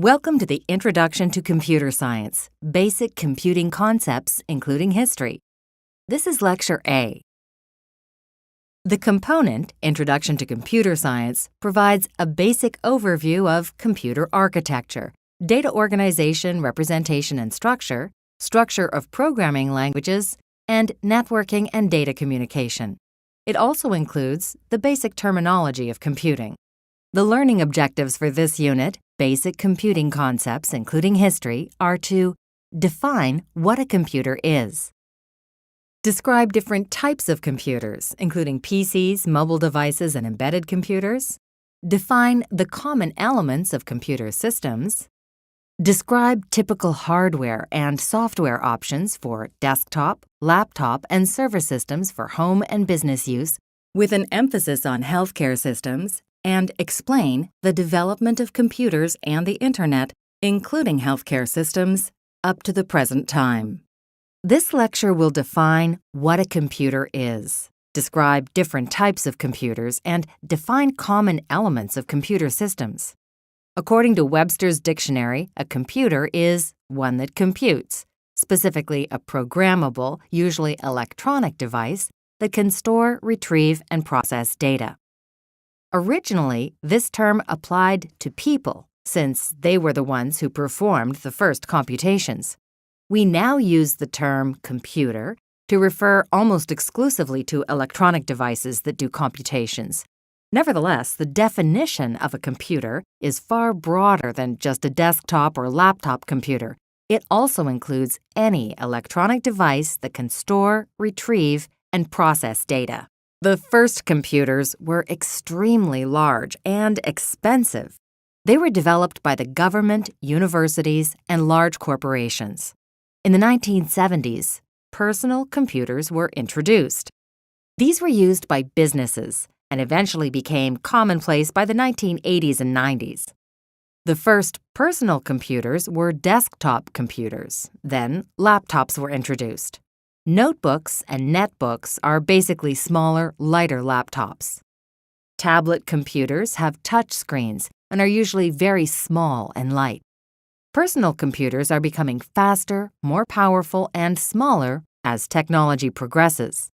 Welcome to the Introduction to Computer Science, Basic Computing Concepts, including History. This is Lecture A. The component, Introduction to Computer Science, provides a basic overview of computer architecture, data organization, representation and structure, structure of programming languages, and networking and data communication. It also includes the basic terminology of computing. The learning objectives for this unit, Basic Computing Concepts, including History, are to define what a computer is, describe different types of computers, including PCs, mobile devices, and embedded computers, define the common elements of computer systems, describe typical hardware and software options for desktop, laptop, and server systems for home and business use, with an emphasis on healthcare systems, and explain the development of computers and the Internet, including healthcare systems, up to the present time. This lecture will define what a computer is, describe different types of computers, and define common elements of computer systems. According to Webster's Dictionary, a computer is one that computes, specifically a programmable, usually electronic device that can store, retrieve, and process data. Originally, this term applied to people, since they were the ones who performed the first computations. We now use the term computer to refer almost exclusively to electronic devices that do computations. Nevertheless, the definition of a computer is far broader than just a desktop or laptop computer. It also includes any electronic device that can store, retrieve, and process data. The first computers were extremely large and expensive. They were developed by the government, universities, and large corporations. In the 1970s, personal computers were introduced. These were used by businesses and eventually became commonplace by the 1980s and 90s. The first personal computers were desktop computers. Then laptops were introduced. Notebooks and netbooks are basically smaller, lighter laptops. Tablet computers have touch screens and are usually very small and light. Personal computers are becoming faster, more powerful, and smaller as technology progresses.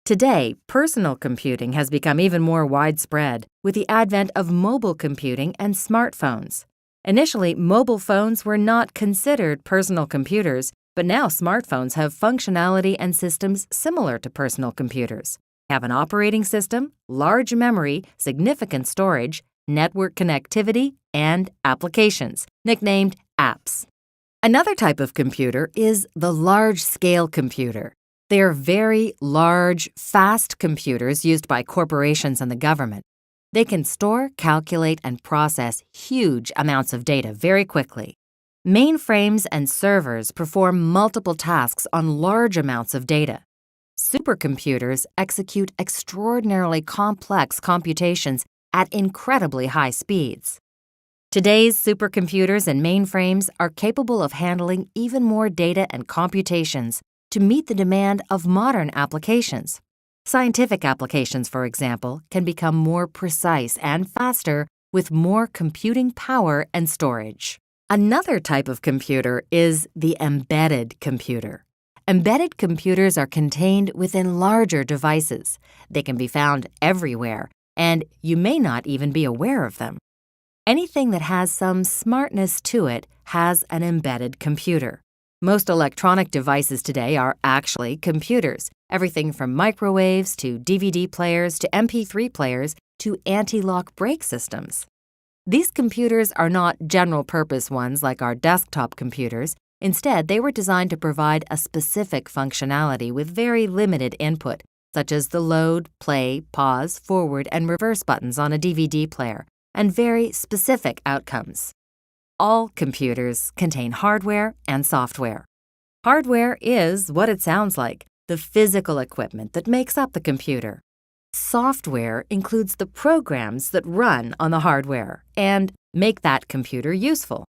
Today, personal computing has become even more widespread with the advent of mobile computing and smartphones. Initially, mobile phones were not considered personal computers, but now smartphones have functionality and systems similar to personal computers. They have an operating system, large memory, significant storage, network connectivity, and applications, nicknamed apps. Another type of computer is the large-scale computer. They are very large, fast computers used by corporations and the government. They can store, calculate, and process huge amounts of data very quickly. Mainframes and servers perform multiple tasks on large amounts of data. Supercomputers execute extraordinarily complex computations at incredibly high speeds. Today's supercomputers and mainframes are capable of handling even more data and computations to meet the demand of modern applications. Scientific applications, for example, can become more precise and faster with more computing power and storage. Another type of computer is the embedded computer. Embedded computers are contained within larger devices. They can be found everywhere, and you may not even be aware of them. Anything that has some smartness to it has an embedded computer. Most electronic devices today are actually computers, everything from microwaves to DVD players to MP3 players to anti-lock brake systems. These computers are not general-purpose ones like our desktop computers. Instead, they were designed to provide a specific functionality with very limited input, such as the load, play, pause, forward, and reverse buttons on a DVD player, and very specific outcomes. All computers contain hardware and software. Hardware is what it sounds like, the physical equipment that makes up the computer. Software includes the programs that run on the hardware and make that computer useful.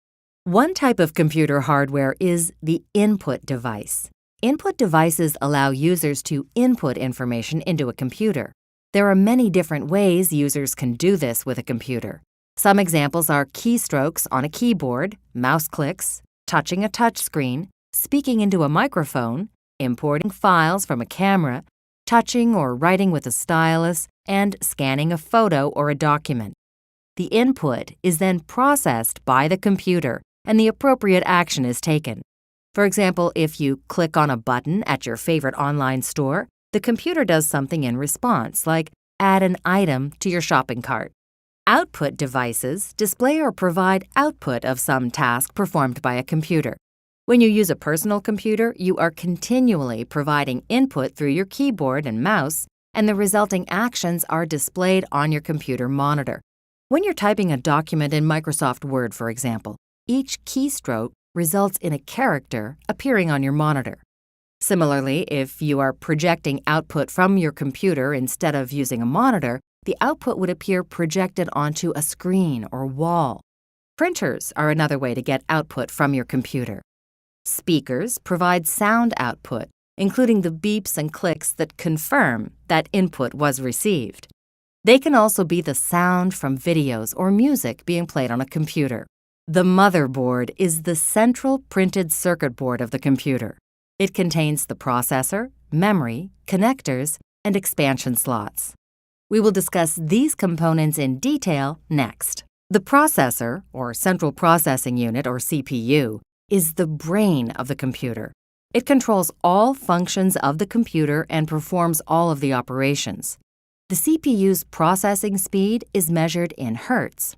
One type of computer hardware is the input device. Input devices allow users to input information into a computer. There are many different ways users can do this with a computer. Some examples are keystrokes on a keyboard, mouse clicks, touching a touchscreen, speaking into a microphone, importing files from a camera, touching or writing with a stylus, and scanning a photo or a document. The input is then processed by the computer, and the appropriate action is taken. For example, if you click on a button at your favorite online store, the computer does something in response, like add an item to your shopping cart. Output devices display or provide output of some task performed by a computer. When you use a personal computer, you are continually providing input through your keyboard and mouse, and the resulting actions are displayed on your computer monitor. When you're typing a document in Microsoft Word, for example, each keystroke results in a character appearing on your monitor. Similarly, if you are projecting output from your computer instead of using a monitor, the output would appear projected onto a screen or wall. Printers are another way to get output from your computer. Speakers provide sound output, including the beeps and clicks that confirm that input was received. They can also be the sound from videos or music being played on a computer. The motherboard is the central printed circuit board of the computer. It contains the processor, memory, connectors, and expansion slots. We will discuss these components in detail next. The processor, or central processing unit, or CPU, is the brain of the computer. It controls all functions of the computer and performs all of the operations. The CPU's processing speed is measured in hertz.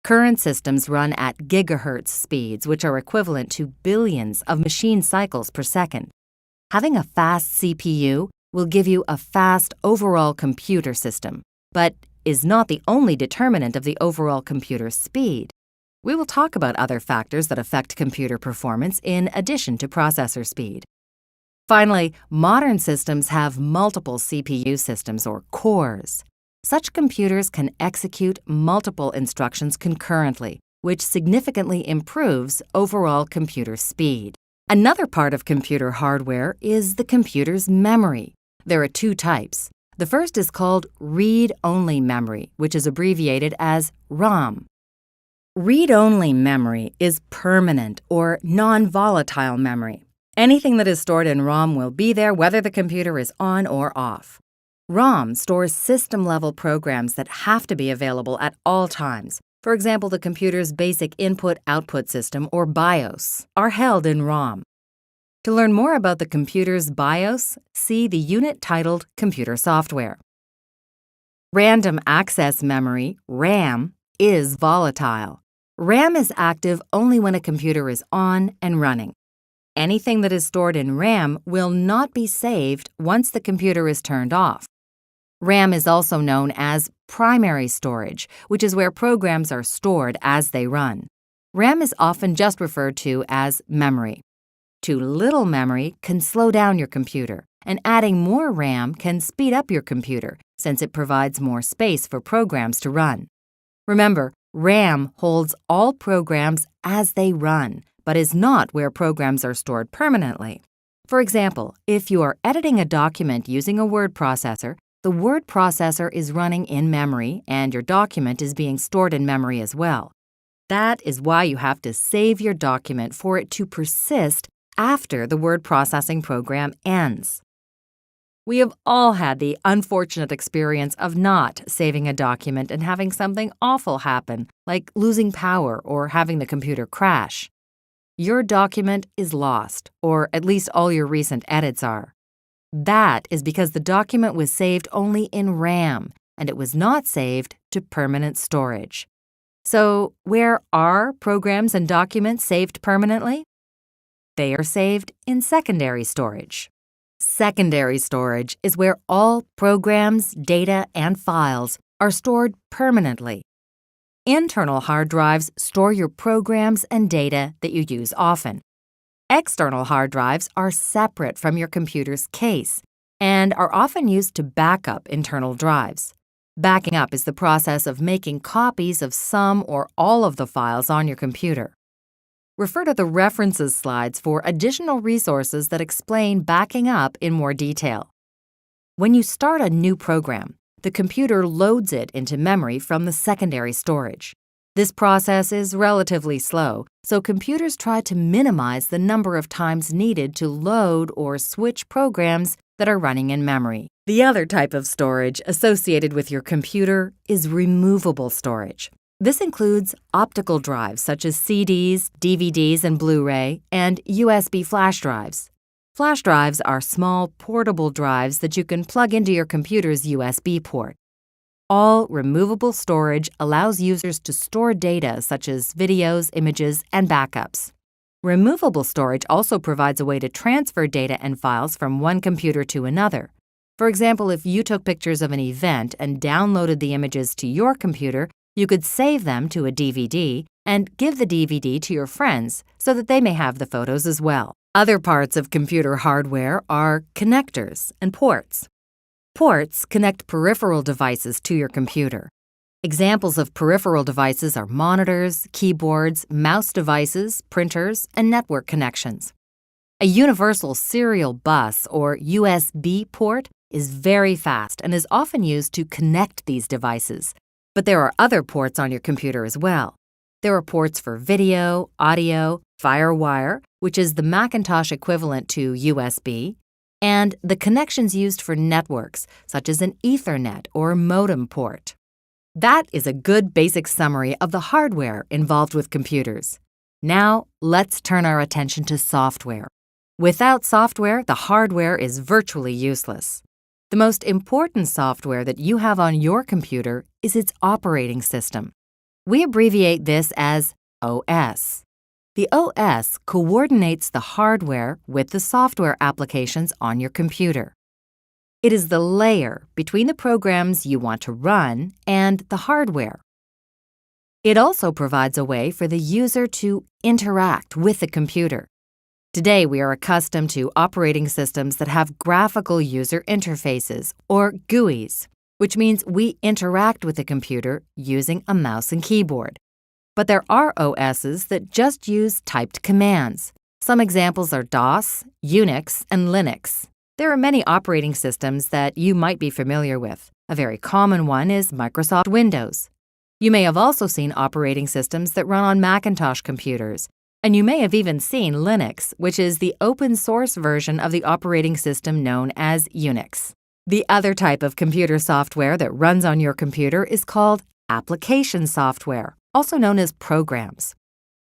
Current systems run at gigahertz speeds, which are equivalent to billions of machine cycles per second. Having a fast CPU will give you a fast overall computer system, but is not the only determinant of the overall computer speed. We will talk about other factors that affect computer performance in addition to processor speed. Finally, modern systems have multiple CPU systems, or cores. Such computers can execute multiple instructions concurrently, which significantly improves overall computer speed. Another part of computer hardware is the computer's memory. There are two types. The first is called read-only memory, which is abbreviated as ROM. Read-only memory is permanent or non-volatile memory. Anything that is stored in ROM will be there whether the computer is on or off. ROM stores system-level programs that have to be available at all times. For example, the computer's basic input-output system, or BIOS, are held in ROM. To learn more about the computer's BIOS, see the unit titled Computer Software. Random access memory, RAM, is volatile. RAM is active only when a computer is on and running. Anything that is stored in RAM will not be saved once the computer is turned off. RAM is also known as primary storage, which is where programs are stored as they run. RAM is often just referred to as memory. Too little memory can slow down your computer, and adding more RAM can speed up your computer since it provides more space for programs to run. Remember, RAM holds all programs as they run, but is not where programs are stored permanently. For example, if you are editing a document using a word processor, the word processor is running in memory and your document is being stored in memory as well. That is why you have to save your document for it to persist after the word processing program ends. We have all had the unfortunate experience of not saving a document and having something awful happen, like losing power or having the computer crash. Your document is lost, or at least all your recent edits are. That is because the document was saved only in RAM, and it was not saved to permanent storage. So, where are programs and documents saved permanently? They are saved in secondary storage. Secondary storage is where all programs, data, and files are stored permanently. Internal hard drives store your programs and data that you use often. External hard drives are separate from your computer's case and are often used to back up internal drives. Backing up is the process of making copies of some or all of the files on your computer. Refer to the references slides for additional resources that explain backing up in more detail. When you start a new program, the computer loads it into memory from the secondary storage. This process is relatively slow, so computers try to minimize the number of times needed to load or switch programs that are running in memory. The other type of storage associated with your computer is removable storage. This includes optical drives such as CDs, DVDs, and Blu-ray, and USB flash drives. Flash drives are small, portable drives that you can plug into your computer's USB port. All removable storage allows users to store data such as videos, images, and backups. Removable storage also provides a way to transfer data and files from one computer to another. For example, if you took pictures of an event and downloaded the images to your computer, you could save them to a DVD and give the DVD to your friends so that they may have the photos as well. Other parts of computer hardware are connectors and ports. Ports connect peripheral devices to your computer. Examples of peripheral devices are monitors, keyboards, mouse devices, printers, and network connections. A universal serial bus or USB port is very fast and is often used to connect these devices. But there are other ports on your computer as well. There are ports for video, audio, FireWire, which is the Macintosh equivalent to USB, and the connections used for networks, such as an Ethernet or modem port. That is a good basic summary of the hardware involved with computers. Now, let's turn our attention to software. Without software, the hardware is virtually useless. The most important software that you have on your computer is its operating system. We abbreviate this as OS. The OS coordinates the hardware with the software applications on your computer. It is the layer between the programs you want to run and the hardware. It also provides a way for the user to interact with the computer. Today, we are accustomed to operating systems that have graphical user interfaces, or GUIs, which means we interact with the computer using a mouse and keyboard. But there are OSs that just use typed commands. Some examples are DOS, Unix, and Linux. There are many operating systems that you might be familiar with. A very common one is Microsoft Windows. You may have also seen operating systems that run on Macintosh computers. And you may have even seen Linux, which is the open-source version of the operating system known as Unix. The other type of computer software that runs on your computer is called application software, also known as programs.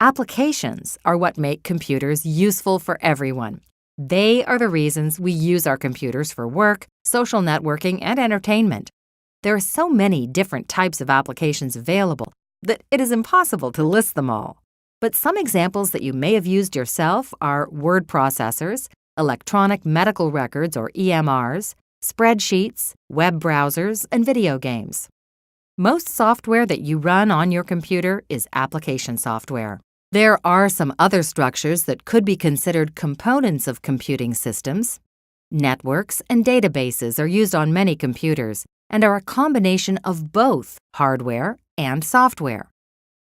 Applications are what make computers useful for everyone. They are the reasons we use our computers for work, social networking, and entertainment. There are so many different types of applications available that it is impossible to list them all. But some examples that you may have used yourself are word processors, electronic medical records or EMRs, spreadsheets, web browsers, and video games. Most software that you run on your computer is application software. There are some other structures that could be considered components of computing systems. Networks and databases are used on many computers and are a combination of both hardware and software.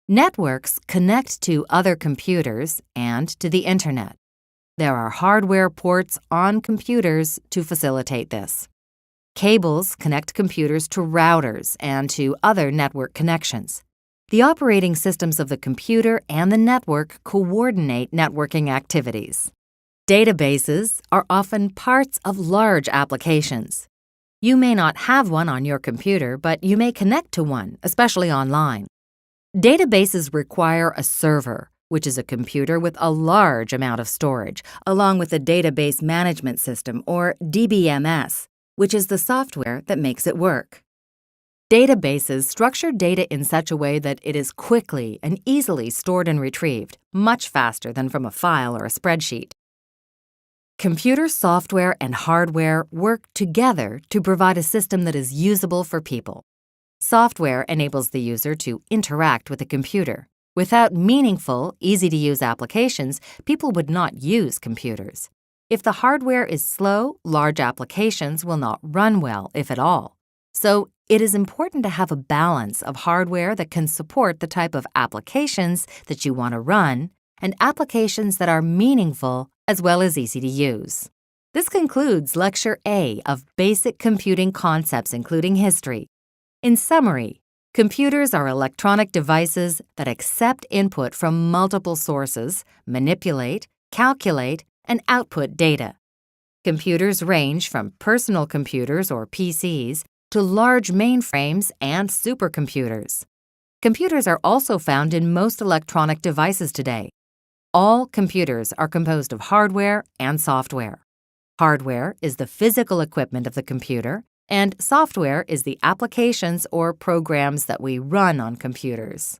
Networks connect to other computers and to the Internet. There are hardware ports on computers to facilitate this. Cables connect computers to routers and to other network connections. The operating systems of the computer and the network coordinate networking activities. Databases are often parts of large applications. You may not have one on your computer, but you may connect to one, especially online. Databases require a server, which is a computer with a large amount of storage, along with a database management system, or DBMS, which is the software that makes it work. Databases structure data in such a way that it is quickly and easily stored and retrieved, much faster than from a file or a spreadsheet. Computer software and hardware work together to provide a system that is usable for people. Software enables the user to interact with the computer. Without meaningful, easy-to-use applications, people would not use computers. If the hardware is slow, large applications will not run well, if at all. So, it is important to have a balance of hardware that can support the type of applications that you want to run and applications that are meaningful as well as easy to use. This concludes Lecture A of Basic Computing Concepts, including History. In summary, Computers are electronic devices that accept input from multiple sources, manipulate, calculate, and output data. Computers range from personal computers or PCs to large mainframes and supercomputers. Computers are also found in most electronic devices today. All computers are composed of hardware and software. Hardware is the physical equipment of the computer, and software is the applications or programs that we run on computers.